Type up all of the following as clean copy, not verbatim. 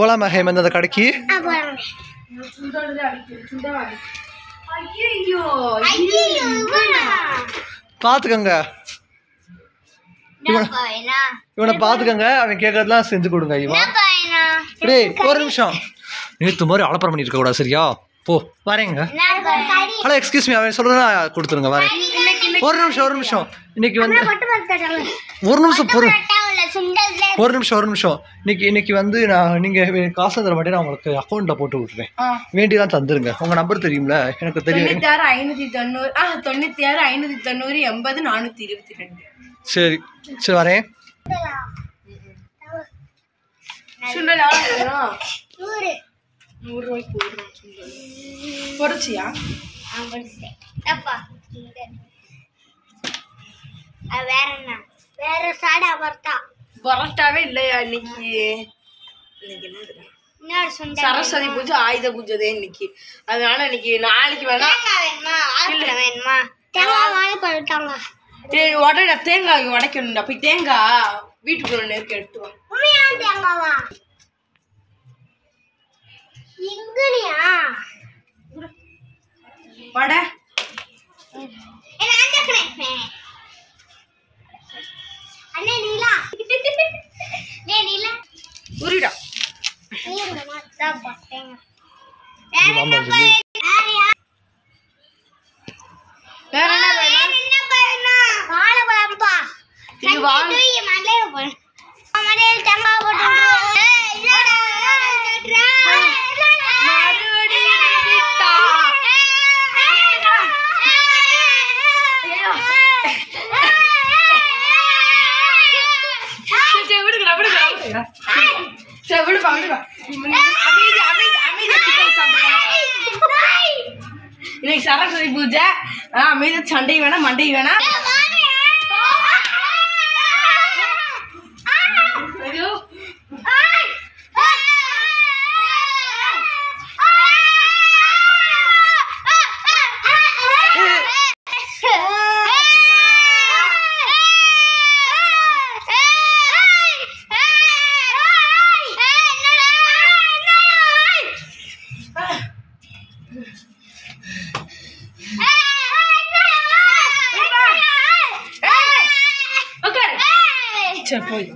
போலாமா ஹேமந்த் அந்த கடைக்கு? பாத்துக்கங்க, இவனை பாத்துக்கங்க, அவன் கேட்கறதுலாம் செஞ்சு கொடுங்க. இவன் டேய் ஒரு நிமிஷம், நேற்று மாதிரி அலப்பறம் பண்ணிட்டு இருக்க கூடாது சரியா? போ வரேங்க. ஹலோ எக்ஸ்கியூஸ் மீ, அவன் சொல்றதா கொடுத்துருங்க. வரேன். ஒரு நிமிஷம் இன்னைக்கு வந்து ஒரு நிமிஷம் இன்னைக்கு வந்து நான் நீங்க காசு தர மாட்டேன், நான் உங்களுக்கு அக்கௌண்ட்ல போட்டு விட்டுறேன். வேண்டியதான் தந்துருங்க. உங்க நம்பர் தெரியும்ல? எனக்கு தெரியும். 96 சரி சரி வரேன். பொரிச்சியா? வேற சாடா பரோட்டாவே இல்லையா இன்னைக்கு? சரஸ்வதி பூஜை ஆயுத பூஜை இன்னைக்கு, அதனால இன்னைக்கு நாளைக்கு வேணா உடனே தேங்காய் உடைக்கணும்டா. போய் தேங்காய் வீட்டுக்குள்ள நெருக்க எடுத்து வா. வடை உரிடா. வேற என்ன இன்னைக்கு சரஸ்வதி பூஜை. அமைதி, சண்டை வேணா மண்டை வேணா. சரி போய்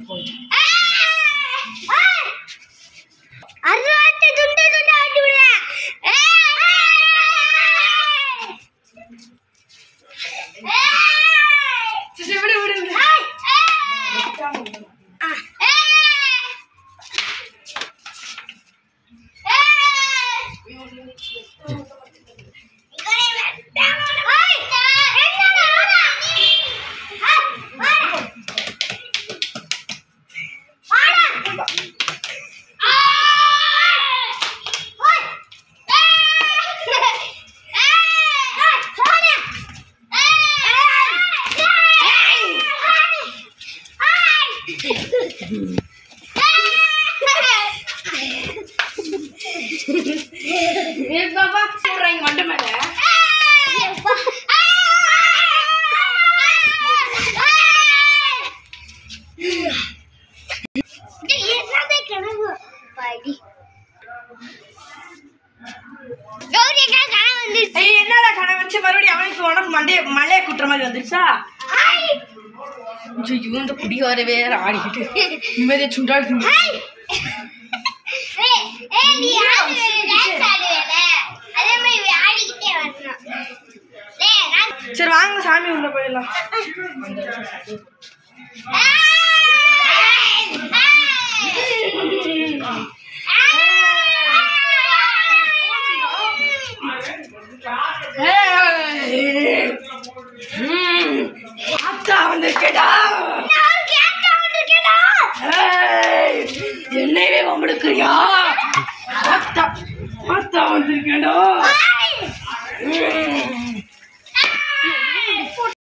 என்னடா கனவு வச்சு மறுபடியும் அவனுக்கு உனக்கு மழையை குட்டுற மாதிரி வந்துருச்சா? இந்த குடி வரவே ஆடிக்கிட்டு நிம்மதியை சுண்டாடி சரி வாங்க சாமி உள்ள போயிடலாம். என்னையே வம்பெடுக்கிறியா? வந்திருக்கேடா.